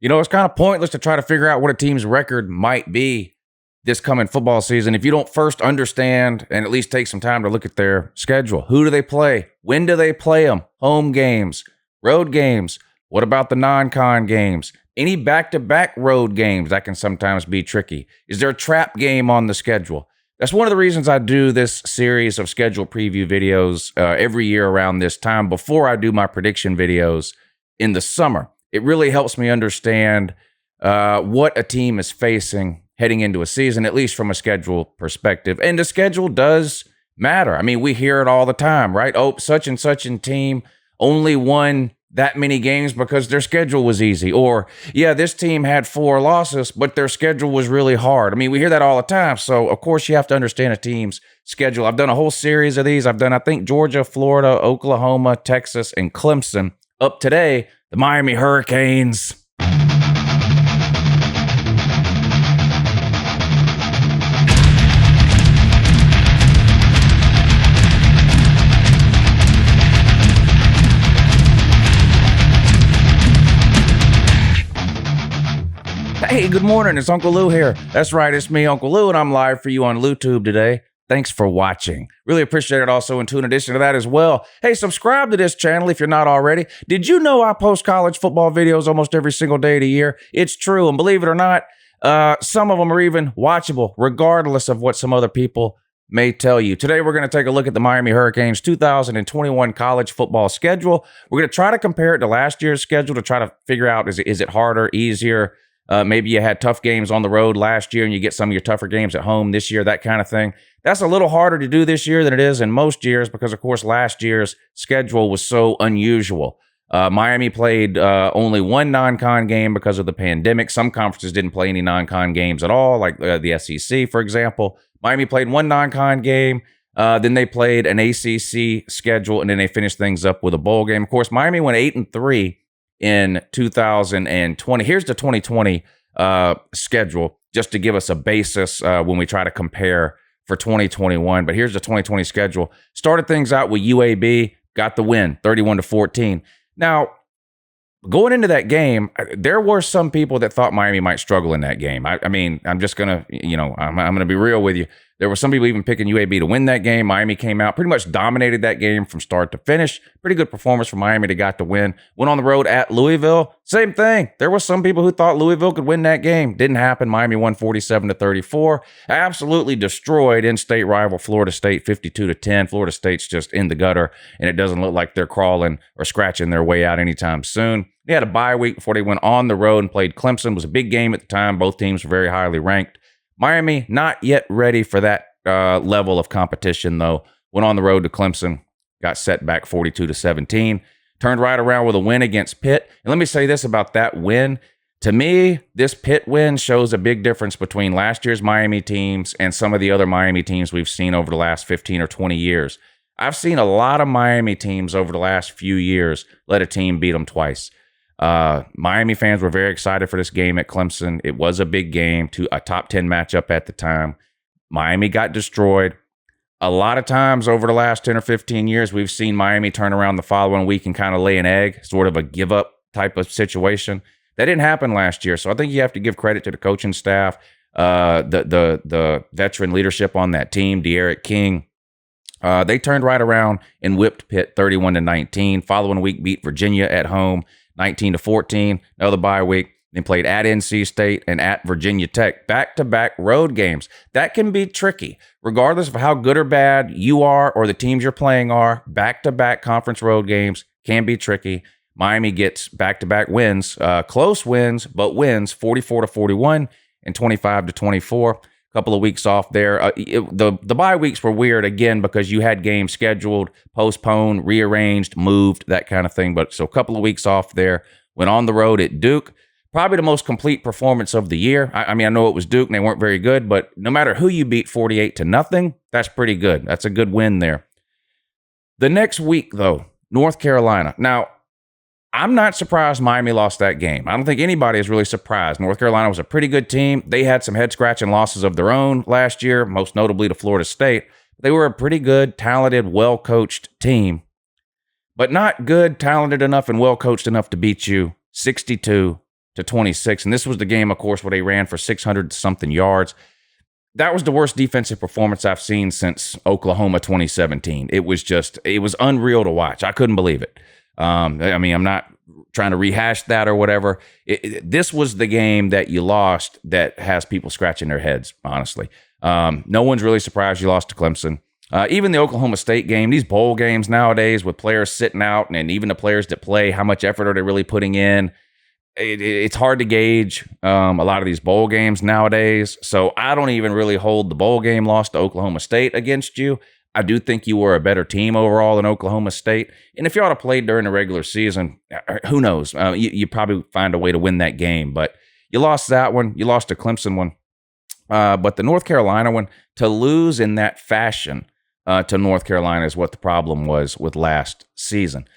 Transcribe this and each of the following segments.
It's kind of pointless to try to figure out what a team's record might be this coming football season if you don't first understand and at least take some time to look at their schedule. Who do they play? When do they play them? Home games, road games. What about the non-con games? Any back-to-back road games, that can sometimes be tricky. Is there a trap game on the schedule? That's one of the reasons I do this series of schedule preview videos every year around this time before I do my prediction videos in the summer. It really helps me understand what a team is facing heading into a season, at least from a schedule perspective. And the schedule does matter. I mean, we hear it all the time, right? Oh, such and such a team only won that many games because their schedule was easy. Or, yeah, this team had 4 losses, but their schedule was really hard. I mean, we hear that all the time. So, of course, you have to understand a team's schedule. I've done a whole series of these. I've done, I think, Georgia, Florida, Oklahoma, Texas, and Clemson. Up today, the Miami Hurricanes. Hey, good morning. It's Uncle Lou here. That's right. It's me, Uncle Lou, and I'm live for you on LouTube today. Thanks for watching. Really appreciate it also. And to in addition to that as well, hey, subscribe to this channel if you're not already. Did you know I post college football videos almost every single day of the year? It's true. And believe it or not, some of them are even watchable, regardless of what some other people may tell you. Today, we're going to take a look at the Miami Hurricanes 2021 college football schedule. We're going to try to compare it to last year's schedule to try to figure out, is it harder, easier? Maybe you had tough games on the road last year and you get some of your tougher games at home this year, that kind of thing. That's a little harder to do this year than it is in most years because, of course, last year's schedule was so unusual. Miami played only one non-con game because of the pandemic. Some conferences didn't play any non-con games at all, like the SEC, for example. Miami played one non-con game. Then they played an ACC schedule, and then they finished things up with a bowl game. Of course, Miami went 8-3 in 2020. Here's the 2020 schedule, just to give us a basis when we try to compare for 2021. But here's the 2020 schedule. Started things out with UAB, got the win, 31-14. Now, going into that game, there were some people that thought Miami might struggle in that game. I mean, I'm just going to, I'm going to be real with you. There were some people even picking UAB to win that game. Miami came out, pretty much dominated that game from start to finish. Pretty good performance from Miami that got the win. Went on the road at Louisville. Same thing. There were some people who thought Louisville could win that game. Didn't happen. Miami won 47-34. Absolutely destroyed in-state rival Florida State 52-10. Florida State's just in the gutter, and it doesn't look like they're crawling or scratching their way out anytime soon. They had a bye week before they went on the road and played Clemson. It was a big game at the time. Both teams were very highly ranked. Miami not yet ready for that level of competition, though. Went on the road to Clemson, got set back 42-17. Turned right around with a win against Pitt. And let me say this about that win. To me, this Pitt win shows a big difference between last year's Miami teams and some of the other Miami teams we've seen over the last 15 or 20 years. I've seen a lot of Miami teams over the last few years let a team beat them twice. Miami fans were very excited for this game at Clemson. It was a big game, a top 10 matchup at the time. Miami got destroyed. A lot of times over the last 10 or 15 years, we've seen Miami turn around the following week and kind of lay an egg, sort of a give up type of situation. That didn't happen last year. So I think you have to give credit to the coaching staff, the veteran leadership on that team, De'Aaron King. They turned right around and whipped Pitt 31-19. Following week, beat Virginia at home 19-14, another bye week. Then played at NC State and at Virginia Tech. Back-to-back road games. That can be tricky. Regardless of how good or bad you are or the teams you're playing are, back-to-back conference road games can be tricky. Miami gets back-to-back wins, close wins, but wins 44-41 and 25-24. A couple of weeks off there. The bye weeks were weird, again, because you had games scheduled, postponed, rearranged, moved, that kind of thing. But so a couple of weeks off there. Went on the road at Duke. Probably the most complete performance of the year. I mean, I know it was Duke and they weren't very good, but no matter who you beat 48-0, that's pretty good. That's a good win there. The next week, though, North Carolina. Now, I'm not surprised Miami lost that game. I don't think anybody is really surprised. North Carolina was a pretty good team. They had some head-scratching losses of their own last year, most notably to Florida State. They were a pretty good, talented, well-coached team, but not good, talented enough, and well-coached enough to beat you 62-10. to 26. And this was the game, of course, where they ran for 600-something yards. That was the worst defensive performance I've seen since Oklahoma 2017. It was unreal to watch. I couldn't believe it. I mean, I'm not trying to rehash that or whatever. This was the game that you lost that has people scratching their heads, honestly. No one's really surprised you lost to Clemson. Even the Oklahoma State game, these bowl games nowadays with players sitting out and even the players that play, how much effort are they really putting in? It's hard to gauge a lot of these bowl games nowadays. So I don't even really hold the bowl game loss to Oklahoma State against you. I do think you were a better team overall than Oklahoma State. And if you ought to play during the regular season, who knows? You probably find a way to win that game. But you lost that one. You lost the Clemson one. But the North Carolina one, to lose in that fashion to North Carolina is what the problem was with last season.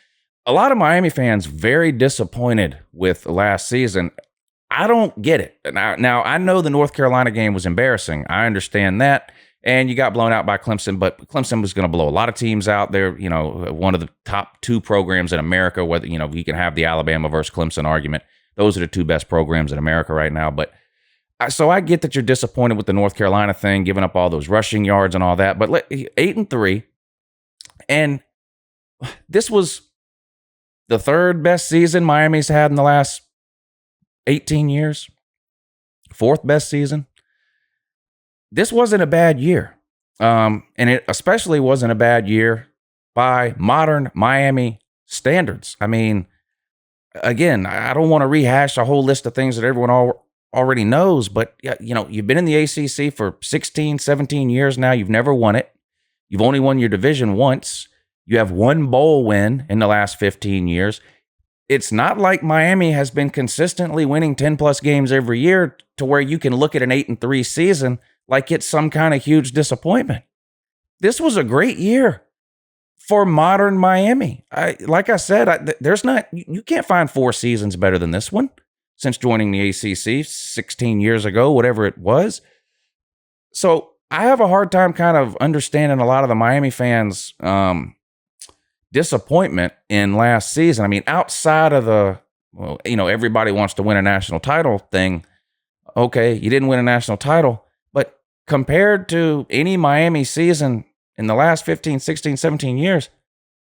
A lot of Miami fans very disappointed with last season. I don't get it. Now, I know the North Carolina game was embarrassing. I understand that. And you got blown out by Clemson, but Clemson was going to blow a lot of teams out. They're, one of the top two programs in America, whether, you can have the Alabama versus Clemson argument. Those are the two best programs in America right now. But so I get that you're disappointed with the North Carolina thing, giving up all those rushing yards and all that. But 8-3, and this was the third best season Miami's had in the last 18 years. Fourth best season. This wasn't a bad year. And it especially wasn't a bad year by modern Miami standards. I mean, again, I don't want to rehash a whole list of things that everyone already knows, but you've been in the ACC for 16, 17 years now. You've never won it. You've only won your division once. You have one bowl win in the last 15 years. It's not like Miami has been consistently winning 10-plus games every year to where you can look at an 8-3 season like it's some kind of huge disappointment. This was a great year for modern Miami. Like I said, you can't find four seasons better than this one since joining the ACC 16 years ago, whatever it was. So I have a hard time kind of understanding a lot of the Miami fans' disappointment in last season. I mean, outside of everybody wants to win a national title thing. Okay, you didn't win a national title, but compared to any Miami season in the last 15, 16, 17 years,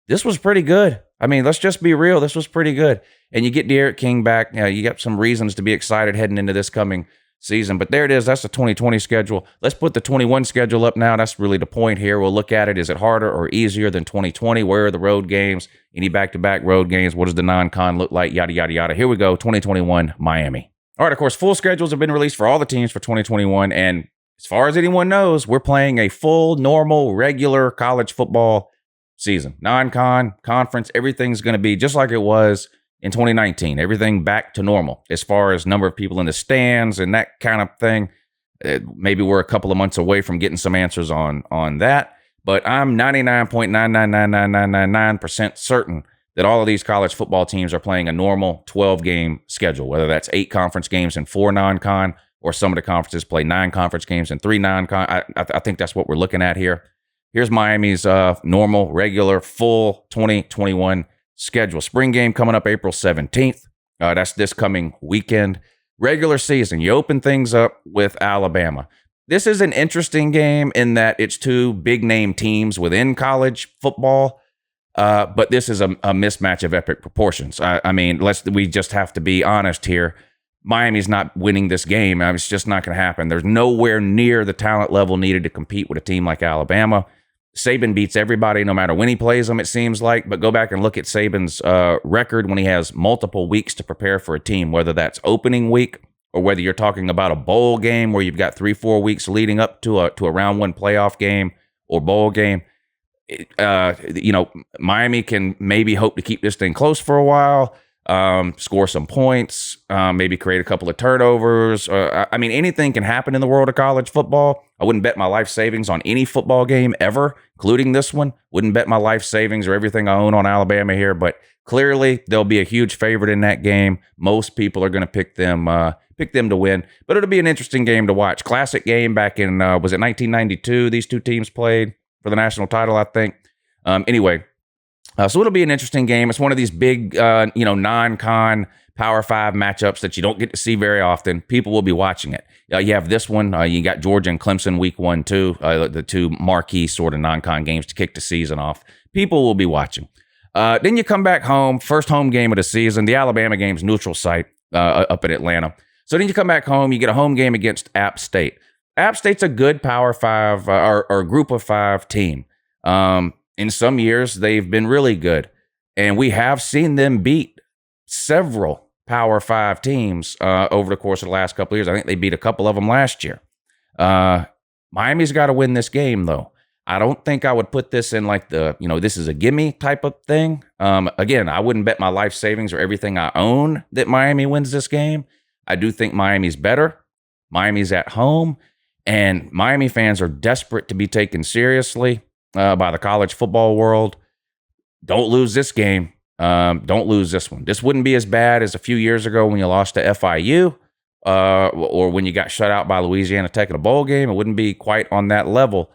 this was pretty good. I mean, let's just be real. This was pretty good. And you get Derek King back. You got some reasons to be excited heading into this coming season. But there it is. That's the 2020 schedule. Let's put the 21 schedule up now. That's really the point here. We'll look at it. Is it harder or easier than 2020? Where are the road games? Any back-to-back road games? What does the non-con look like? Yada, yada, yada. Here we go. 2021 Miami. All right, of course, full schedules have been released for all the teams for 2021. And as far as anyone knows, we're playing a full, normal, regular college football season. Non-con, conference, everything's going to be just like it was in 2019. Everything back to normal as far as number of people in the stands and that kind of thing. Maybe we're a couple of months away from getting some answers on that. But I'm 99.9999999% certain that all of these college football teams are playing a normal 12-game schedule, whether that's 8 conference games and 4 non-con, or some of the conferences play 9 conference games and 3 non-con. I think that's what we're looking at here. Here's Miami's normal, regular, full 2021 schedule. Spring game coming up April 17th. That's this coming weekend. Regular season, you open things up with Alabama. This is an interesting game in that it's 2 big-name teams within college football. But this is a mismatch of epic proportions. I mean, we just have to be honest here. Miami's not winning this game. It's just not going to happen. There's nowhere near the talent level needed to compete with a team like Alabama. Saban beats everybody no matter when he plays them, it seems like. But go back and look at Saban's record when he has multiple weeks to prepare for a team, whether that's opening week or whether you're talking about a bowl game where you've got 3-4 weeks leading up to a round 1 playoff game or bowl game. Miami can maybe hope to keep this thing close for a while, score some points, maybe create a couple of turnovers. I mean, anything can happen in the world of college football. I wouldn't bet my life savings on any football game ever, including this one. Wouldn't bet my life savings or everything I own on Alabama here, but clearly they'll be a huge favorite in that game. Most people are going to pick them to win, but it'll be an interesting game to watch. Classic game back in, was it 1992? These two teams played for the national title, I think. Anyway, So it'll be an interesting game. It's one of these big, non-con Power 5 matchups that you don't get to see very often. People will be watching it. You have this one. You got Georgia and Clemson week 1, 2, the two marquee sort of non-con games to kick the season off. People will be watching. Then you come back home, first home game of the season. The Alabama game's neutral site up in Atlanta. So then you come back home, you get a home game against App State. App State's a good Power 5 or Group of 5 team. In some years, they've been really good. And we have seen them beat several Power 5 teams over the course of the last couple of years. I think they beat a couple of them last year. Miami's got to win this game, though. I don't think I would put this in like this is a gimme type of thing. Again, I wouldn't bet my life savings or everything I own that Miami wins this game. I do think Miami's better. Miami's at home. And Miami fans are desperate to be taken seriously by the college football world. Don't lose this game. Don't lose this one. This wouldn't be as bad as a few years ago when you lost to FIU or when you got shut out by Louisiana Tech in a bowl game. It wouldn't be quite on that level.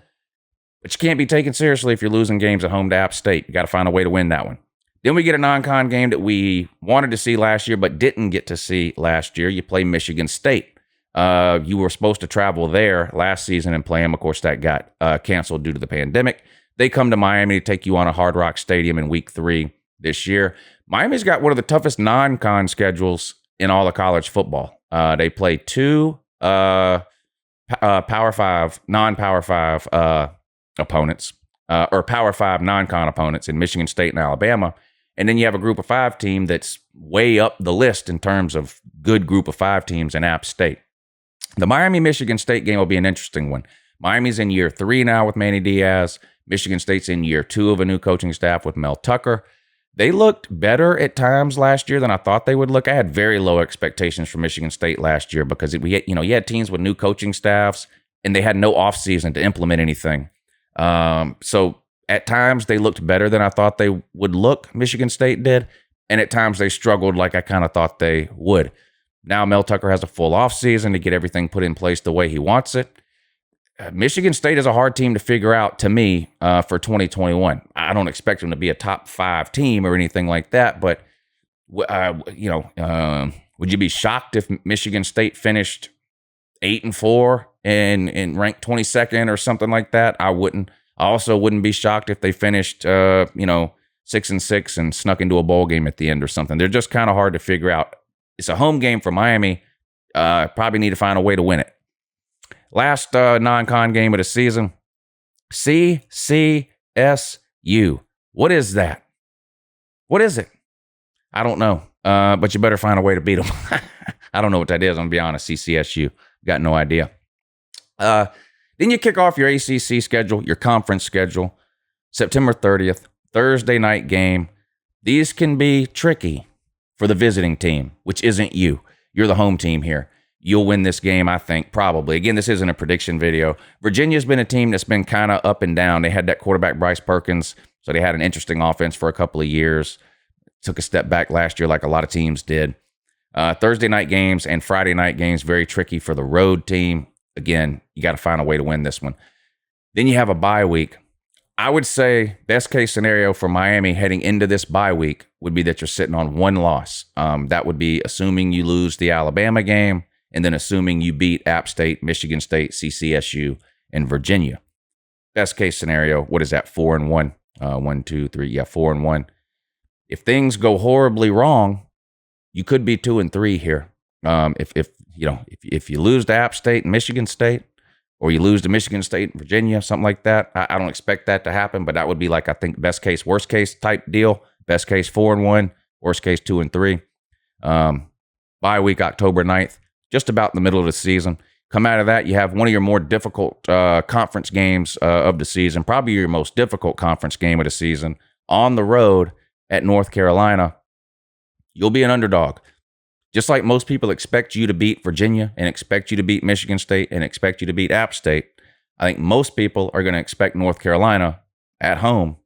But you can't be taken seriously if you're losing games at home to App State. You got to find a way to win that one. Then we get a non-con game that we wanted to see last year but didn't get to see last year. You play Michigan State. You were supposed to travel there last season and play them. Of course, that got canceled due to the pandemic. They come to Miami to take you on a Hard Rock Stadium in week 3 this year. Miami's got one of the toughest non-con schedules in all of college football. They play 2 Power 5, non-Power 5 opponents, or Power 5 non-con opponents in Michigan State and Alabama. And then you have a Group of 5 team that's way up the list in terms of good Group of 5 teams in App State. The Miami-Michigan State game will be an interesting one. Miami's in year 3 now with Manny Diaz. Michigan State's in year 2 of a new coaching staff with Mel Tucker. They looked better at times last year than I thought they would look. I had very low expectations for Michigan State last year because you had teams with new coaching staffs and they had no offseason to implement anything. So at times they looked better than I thought they would look. Michigan State did. And at times they struggled like I kind of thought they would. Now Mel Tucker has a full offseason to get everything put in place the way he wants it. Michigan State is a hard team to figure out to me for 2021. I don't expect them to be a top 5 team or anything like that. But, would you be shocked if Michigan State finished 8-4 and ranked 22nd or something like that? I wouldn't. I also wouldn't be shocked if they finished, 6-6 and snuck into a bowl game at the end or something. They're just kind of hard to figure out. It's a home game for Miami. Probably need to find a way to win it. Last non-con game of the season, CCSU. What is that? What is it? I don't know, but you better find a way to beat them. I don't know what that is. I'm going to be honest, CCSU. Got no idea. Then you kick off your ACC schedule, your conference schedule, September 30th, Thursday night game. These can be tricky for the visiting team, which isn't you. You're the home team here. You'll win this game, I think, probably. Again, this isn't a prediction video. Virginia's been a team that's been kind of up and down. They had that quarterback, Bryce Perkins, so they had an interesting offense for a couple of years. Took a step back last year like a lot of teams did. Thursday night games and Friday night games, very tricky for the road team. Again, you got to find a way to win this one. Then you have a bye week. I would say best case scenario for Miami heading into this bye week would be that you're sitting on 1 loss. That would be assuming you lose the Alabama game and then assuming you beat App State, Michigan State, CCSU, and Virginia. Best case scenario, what is that? 4-1. 1, 2, 3. Yeah, 4-1. If things go horribly wrong, you could be 2-3 here. If you lose to App State and Michigan State, or you lose to Michigan State and Virginia, something like that. I don't expect that to happen, but that would be like, I think, best case, worst case type deal. Best case 4-1, worst case 2-3. Bye week, October 9th, just about in the middle of the season. Come out of that, you have one of your more difficult conference games of the season, probably your most difficult conference game of the season, on the road at North Carolina. You'll be an underdog. Just like most people expect you to beat Virginia and expect you to beat Michigan State and expect you to beat App State, I think most people are going to expect North Carolina at home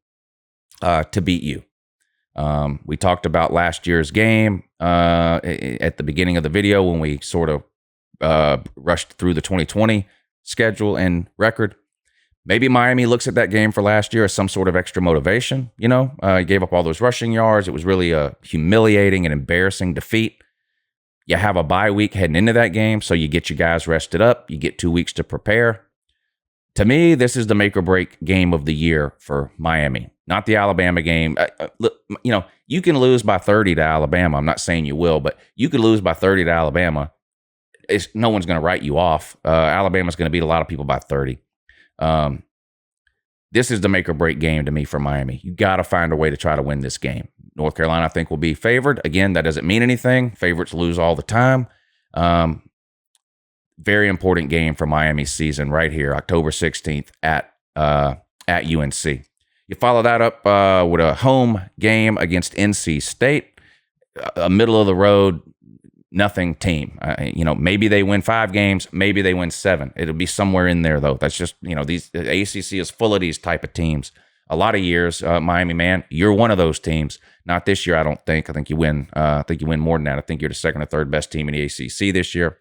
to beat you. We talked about last year's game at the beginning of the video when we sort of rushed through the 2020 schedule and record. Maybe Miami looks at that game for last year as some sort of extra motivation. He gave up all those rushing yards. It was really a humiliating and embarrassing defeat. You have a bye week heading into that game, so you get your guys rested up. You get 2 weeks to prepare. To me, this is the make or break game of the year for Miami, not the Alabama game. You can lose by 30 to Alabama. I'm not saying you will, but you could lose by 30 to Alabama. No one's going to write you off. Alabama's going to beat a lot of people by 30. This is the make or break game to me for Miami. You got to find a way to try to win this game. North Carolina, I think, will be favored. Again, that doesn't mean anything. Favorites lose all the time. Very important game for Miami's season right here, October 16th at UNC. You follow that up with a home game against NC State, a middle of the road, nothing team. Maybe they win 5 games, maybe they win 7. It'll be somewhere in there though. That's just the ACC is full of these type of teams. A lot of years, Miami, man, you're one of those teams. Not this year, I don't think. I think you win. I think you win more than that. I think you're the second or third best team in the ACC this year.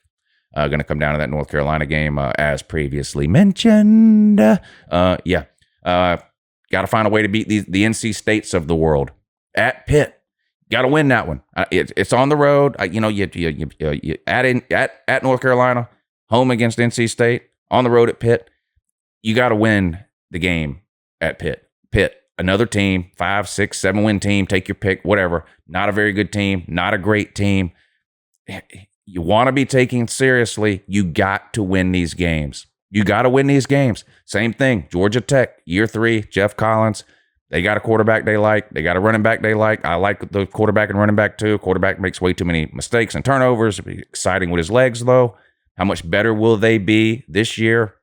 Going to come down to that North Carolina game, as previously mentioned. Got to find a way to beat the NC States of the world at Pitt. Got to win that one. It's on the road. You at North Carolina, home against NC State, on the road at Pitt. You got to win the game at Pitt. Pitt, another team, 5, 6, 7 win team. Take your pick, whatever. Not a very good team. Not a great team. You want to be taken seriously. You got to win these games. You got to win these games. Same thing. Georgia Tech, year 3, Jeff Collins. They got a quarterback they like. They got a running back they like. I like the quarterback and running back too. Quarterback makes way too many mistakes and turnovers. It'll be exciting with his legs, though. How much better will they be this year?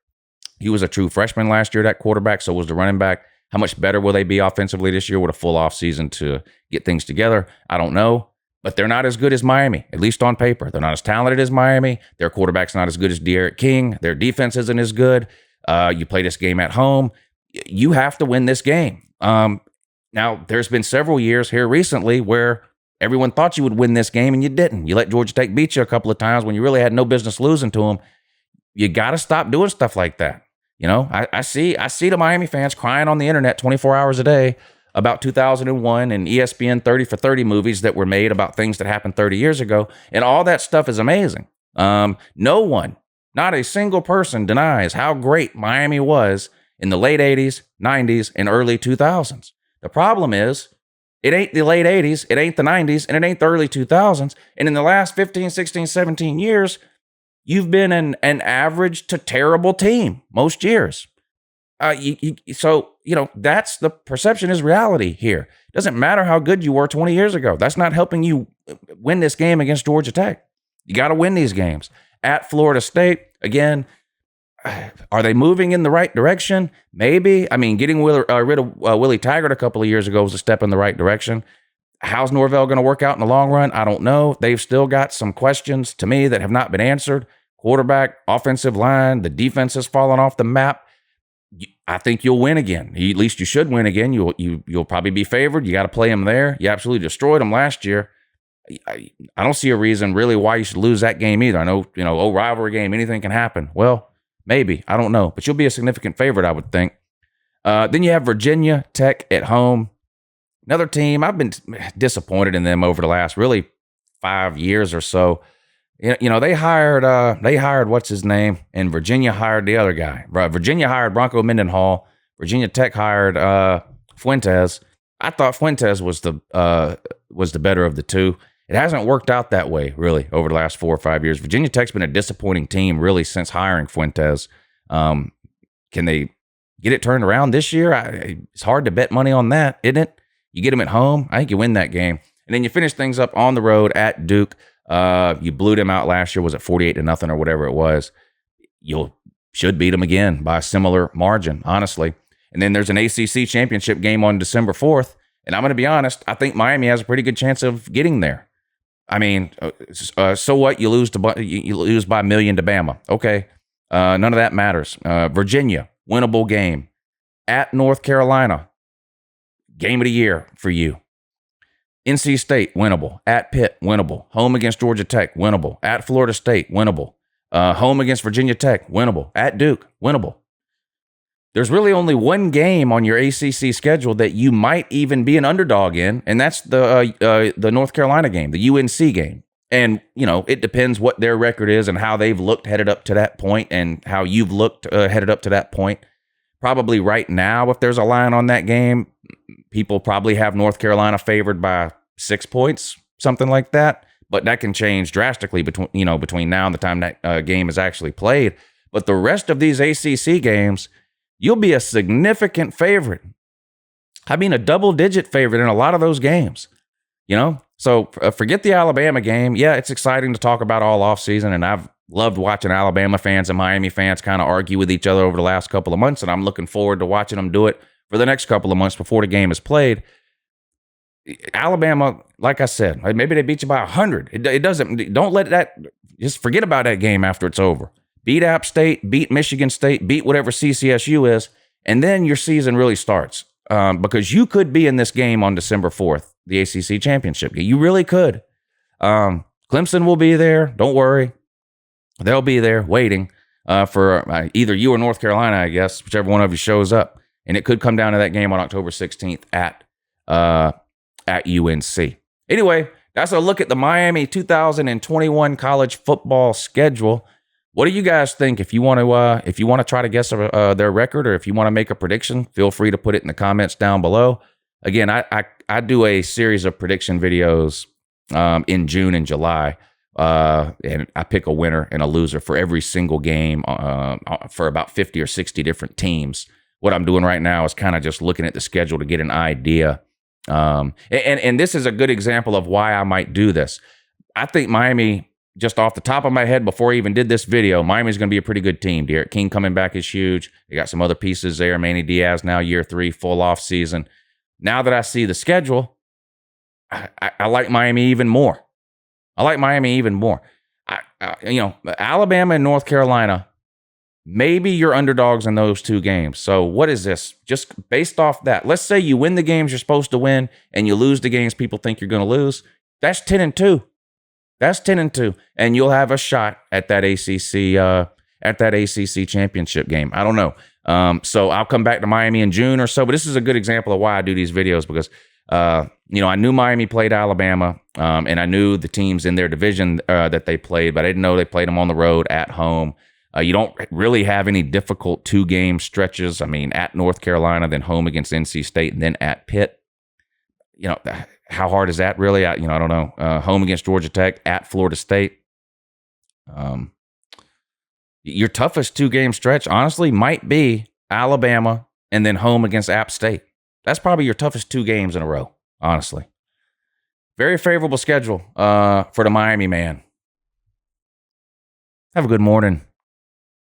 He was a true freshman last year, that quarterback. So was the running back. How much better will they be offensively this year with a full offseason to get things together? I don't know. But they're not as good as Miami, at least on paper. They're not as talented as Miami. Their quarterback's not as good as De'Aaron King. Their defense isn't as good. You play this game at home. You have to win this game. Now, there's been several years here recently where everyone thought you would win this game and you didn't. You let Georgia Tech beat you a couple of times when you really had no business losing to them. You got to stop doing stuff like that. I see the Miami fans crying on the internet 24 hours a day about 2001 and ESPN 30 for 30 movies that were made about things that happened 30 years ago. And all that stuff is amazing. No one, not a single person denies how great Miami was in the late 80s, 90s, and early 2000s. The problem is, it ain't the late 80s, it ain't the 90s, and it ain't the early 2000s. And in the last 15, 16, 17 years, you've been an average to terrible team most years. So that's the perception is reality here. It doesn't matter how good you were 20 years ago. That's not helping you win this game against Georgia Tech. You got to win these games. At Florida State, again, are they moving in the right direction? Maybe. I mean, getting rid of Willie Taggart a couple of years ago was a step in the right direction. How's Norvell going to work out in the long run? I don't know. They've still got some questions to me that have not been answered. Quarterback, offensive line, the defense has fallen off the map. I think you'll win again. At least you should win again. You'll probably be favored. You got to play them there. You absolutely destroyed them last year. I don't see a reason really why you should lose that game either. I know, rivalry game, anything can happen. Well, maybe. I don't know. But you'll be a significant favorite, I would think. Then you have Virginia Tech at home. Another team, I've been disappointed in them over the last really 5 years or so. They hired what's his name, and Virginia hired the other guy. Virginia hired Bronco Mendenhall. Virginia Tech hired Fuentes. I thought Fuentes was the better of the two. It hasn't worked out that way, really, over the last 4 or 5 years. Virginia Tech's been a disappointing team, really, since hiring Fuentes. Can they get it turned around this year? It's hard to bet money on that, isn't it? You get them at home, I think you win that game. And then you finish things up on the road at Duke. You blew them out last year. Was it 48-0 or whatever it was? You should beat them again by a similar margin, honestly. And then there's an ACC championship game on December 4th. And I'm going to be honest, I think Miami has a pretty good chance of getting there. I mean, so what? You lose by a million to Bama. Okay. None of that matters. Virginia, winnable game. At North Carolina, game of the year for you. NC State, winnable. At Pitt, winnable. Home against Georgia Tech, winnable. At Florida State, winnable. Home against Virginia Tech, winnable. At Duke, winnable. there's really only one game on your ACC schedule that you might even be an underdog in, and that's the North Carolina game, the UNC game. And, you know, it depends what their record is and how they've looked headed up to that point and how you've looked headed up to that point. Probably right now, if there's a line on that game, people probably have North Carolina favored by 6 points, something like that. But that can change drastically between now and the time that game is actually played. But the rest of these ACC games, you'll be a significant favorite. I mean, a double-digit favorite in a lot of those games, you know? So forget the Alabama game. Yeah, it's exciting to talk about all offseason, and I've loved watching Alabama fans and Miami fans kind of argue with each other over the last couple of months, and I'm looking forward to watching them do it for the next couple of months before the game is played. Alabama, like I said, maybe they beat you by 100. It doesn't. Don't let that. Just forget about that game after it's over. Beat App State, beat Michigan State, beat whatever CCSU is, and then your season really starts. Because you could be in this game on December 4th, the ACC championship game. You really could. Clemson will be there. Don't worry. They'll be there waiting for either you or North Carolina, I guess, whichever one of you shows up. And it could come down to that game on October 16th at UNC. Anyway, that's a look at the Miami 2021 college football schedule. What do you guys think? If you want to try to guess their record, or if you want to make a prediction, feel free to put it in the comments down below. Again, I do a series of prediction videos in June and July, and I pick a winner and a loser for every single game for about 50 or 60 different teams. What I'm doing right now is kind of just looking at the schedule to get an idea. And this is a good example of why I might do this. I think Miami, just off the top of my head, before I even did this video, Miami's going to be a pretty good team. Derek King coming back is huge. They got some other pieces there. Manny Diaz now year 3, full off season. Now that I see the schedule, I like Miami even more. Alabama and North Carolina, maybe you're underdogs in those two games. So what is this? Just based off that, let's say you win the games you're supposed to win and you lose the games people think you're going to lose. That's 10-2. That's 10-2, and you'll have a shot at that ACC championship game. I don't know. So I'll come back to Miami in June or so. But this is a good example of why I do these videos, because I knew Miami played Alabama, and I knew the teams in their division that they played, but I didn't know they played them on the road at home. You don't really have any difficult 2-game stretches. I mean, at North Carolina, then home against NC State, and then at Pitt. How hard is that really? I don't know. Home against Georgia Tech, at Florida State. Your toughest 2-game stretch, honestly, might be Alabama and then home against App State. That's probably your toughest 2 games in a row, honestly. Very favorable schedule for the Miami man. Have a good morning.